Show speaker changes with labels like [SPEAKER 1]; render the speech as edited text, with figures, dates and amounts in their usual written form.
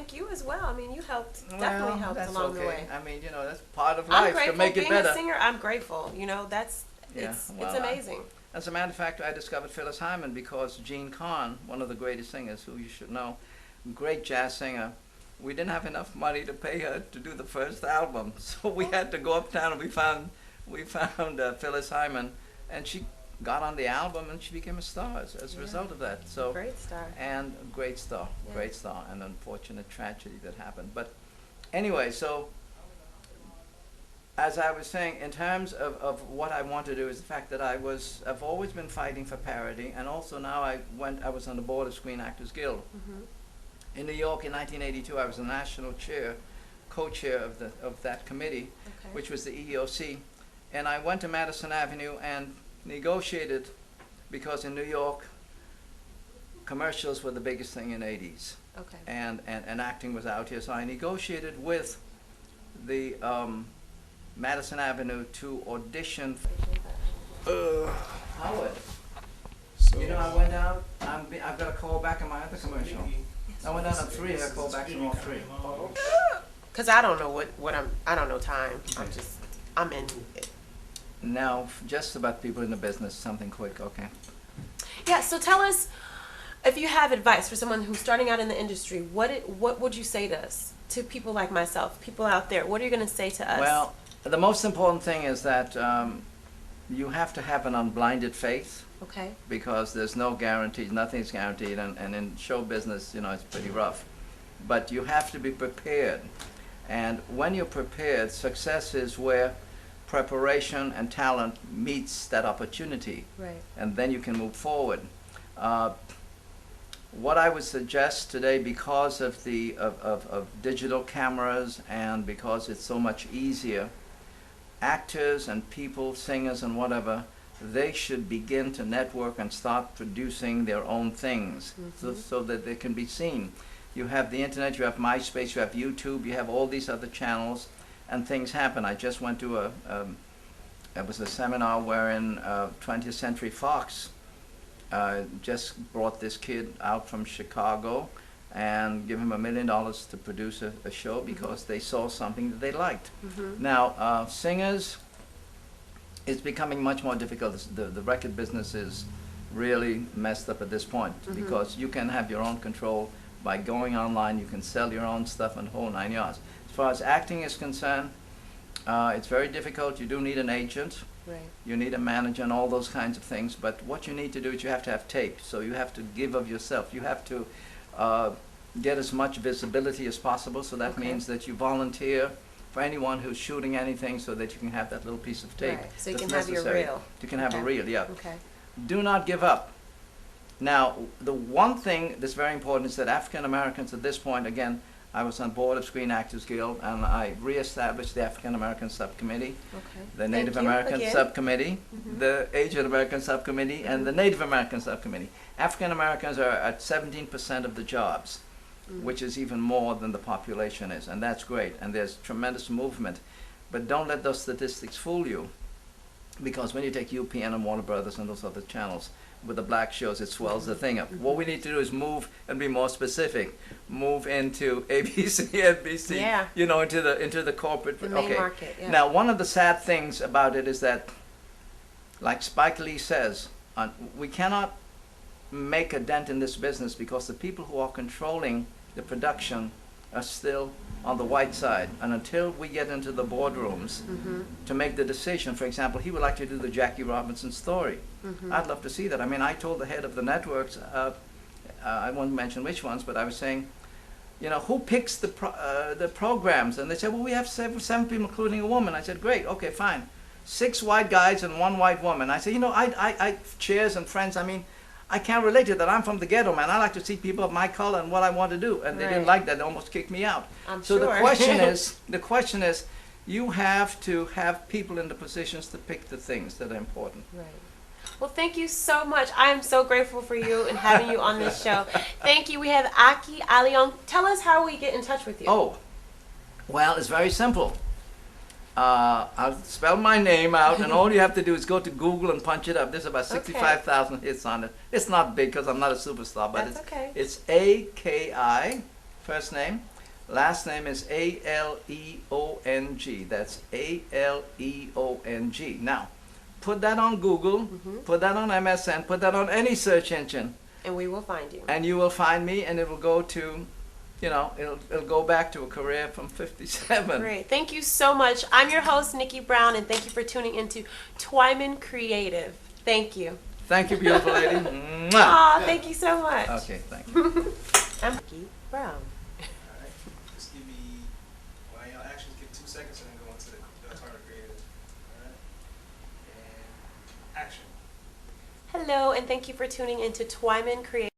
[SPEAKER 1] thank you as well. I mean, you definitely helped
[SPEAKER 2] that's
[SPEAKER 1] along the
[SPEAKER 2] okay.
[SPEAKER 1] way.
[SPEAKER 2] I mean, you know, that's part of
[SPEAKER 1] I'm
[SPEAKER 2] life
[SPEAKER 1] grateful
[SPEAKER 2] to make it
[SPEAKER 1] being
[SPEAKER 2] better.
[SPEAKER 1] a singer. I'm grateful. You know,
[SPEAKER 2] Yeah,
[SPEAKER 1] it's
[SPEAKER 2] well,
[SPEAKER 1] amazing.
[SPEAKER 2] As a matter of fact, I discovered Phyllis Hyman because Gene Kahn, one of the greatest singers who you should know, great jazz singer, we didn't have enough money to pay her to do the first album, so we had to go uptown and we found Phyllis Hyman, and she got on the album and she became a star as a result of that. So
[SPEAKER 1] Great star.
[SPEAKER 2] and great star,
[SPEAKER 1] Yeah.
[SPEAKER 2] great star, and unfortunate tragedy that happened. But anyway, so as I was saying, in terms of what I want to do is the fact that I've always been fighting for parity, and also now I was on the board of Screen Actors Guild. In New York in 1982, I was the national co-chair of that committee,
[SPEAKER 1] Okay.
[SPEAKER 2] which was the EEOC, and I went to Madison Avenue and negotiated, because in New York, commercials were the biggest thing in the 80s,
[SPEAKER 1] Okay.
[SPEAKER 2] and acting was out here, so I negotiated with the Madison Avenue to audition. Howard,
[SPEAKER 3] So,
[SPEAKER 2] you know, I went out. I've got a call back on my other commercial. I went out on 3. I got a call back from all 3.
[SPEAKER 1] Cause I don't know I don't know time. I'm in it.
[SPEAKER 2] Now, just about people in the business, something quick, okay?
[SPEAKER 1] Yeah. So tell us, if you have advice for someone who's starting out in the industry, what would you say to us, to people like myself, people out there? What are you going to say to us?
[SPEAKER 2] Well, the most important thing is that you have to have an unblinded faith,
[SPEAKER 1] Okay.
[SPEAKER 2] because there's no guarantees, nothing's guaranteed, and in show business, you know, it's pretty rough. But you have to be prepared. And when you're prepared, success is where preparation and talent meets that opportunity.
[SPEAKER 1] Right.
[SPEAKER 2] And then you can move forward. What I would suggest today, because of of digital cameras and because it's so much easier, actors and people, singers and whatever, they should begin to network and start producing their own things, so that they can be seen. You have the internet, you have MySpace, you have YouTube, you have all these other channels, and things happen. I just went to it was a seminar wherein 20th Century Fox just brought this kid out from Chicago and give him $1 million to produce a show because they saw something that they liked. Now, singers, it's becoming much more difficult. The record business is really messed up at this point, because you can have your own control by going online. You can sell your own stuff and the whole 9 yards. As far as acting is concerned, it's very difficult. You do need an agent.
[SPEAKER 1] Right.
[SPEAKER 2] You need a manager and all those kinds of things. But what you need to do is you have to have tape. So you have to give of yourself. You have to get as much visibility as possible. So that means that you volunteer for anyone who's shooting anything, so that you can have that little piece of tape.
[SPEAKER 1] Right. So you
[SPEAKER 2] that's
[SPEAKER 1] can have your
[SPEAKER 2] necessary.
[SPEAKER 1] reel.
[SPEAKER 2] You can have a
[SPEAKER 1] Okay.
[SPEAKER 2] reel, yeah.
[SPEAKER 1] Okay.
[SPEAKER 2] Do not give up. Now, the one thing that's very important is that African Americans at this point, again, I was on board of Screen Actors Guild, and I reestablished the African American Subcommittee,
[SPEAKER 1] Okay.
[SPEAKER 2] the Native
[SPEAKER 1] Thank you
[SPEAKER 2] American
[SPEAKER 1] again.
[SPEAKER 2] Subcommittee, the Asian American Subcommittee, and the Native American Subcommittee. African Americans are at 17% of the jobs, which is even more than the population is, and that's great, and there's tremendous movement. But don't let those statistics fool you, because when you take UPN and Warner Brothers and those other channels, with the black shows, it swells the thing up. What we need to do is move and be more specific. Move into ABC, NBC,
[SPEAKER 1] Yeah.
[SPEAKER 2] you know, into the corporate.
[SPEAKER 1] The main
[SPEAKER 2] okay.
[SPEAKER 1] market, yeah.
[SPEAKER 2] Now, one of the sad things about it is that, like Spike Lee says, we cannot make a dent in this business because the people who are controlling the production are still on the white side. And until we get into the boardrooms to make the decision, for example, he would like to do the Jackie Robinson story. I'd love to see that. I mean, I told the head of the networks, I won't mention which ones, but I was saying, you know, who picks the programs? And they said, well, we have seven people, including a woman. I said, great, okay, fine. 6 white guys and 1 white woman. I said, you know, I chairs and friends, I mean, I can't relate to that. I'm from the ghetto, man. I like to see people of my color and what I want to do. And they didn't
[SPEAKER 1] Right.
[SPEAKER 2] like that. They almost kicked me out.
[SPEAKER 1] I'm
[SPEAKER 2] So
[SPEAKER 1] sure.
[SPEAKER 2] the question is, you have to have people in the positions to pick the things that are important.
[SPEAKER 1] Right. Well, thank you so much. I am so grateful for you and having you on this show. Thank you. We have Aki Aleong. Tell us how we get in touch with you.
[SPEAKER 2] Oh, well, it's very simple. I'll spell my name out, and all you have to do is go to Google and punch it up. There's about 65,000 hits on it. It's not big because I'm not a superstar, but
[SPEAKER 1] That's okay.
[SPEAKER 2] it's A-K-I, first name, Last name is Aleong. That's Aleong. Now, put that on Google, put that on MSN, put that on any search engine,
[SPEAKER 1] And we will find you.
[SPEAKER 2] and you will find me, and it will go to, it'll go back to a career from 57.
[SPEAKER 1] Great. Thank you so much. I'm your host, Nikki Brown, and thank you for tuning into Twyman Creative. Thank you.
[SPEAKER 2] Thank you, beautiful lady. Mwah.
[SPEAKER 1] Aw, thank you so much.
[SPEAKER 2] Okay, thank you.
[SPEAKER 1] I'm Nikki Brown.
[SPEAKER 3] Alright, just give me, well, your actions, give 2 seconds and then go into the Twyman Creative. Alright, and action.
[SPEAKER 1] Hello, and thank you for tuning into Twyman Creative.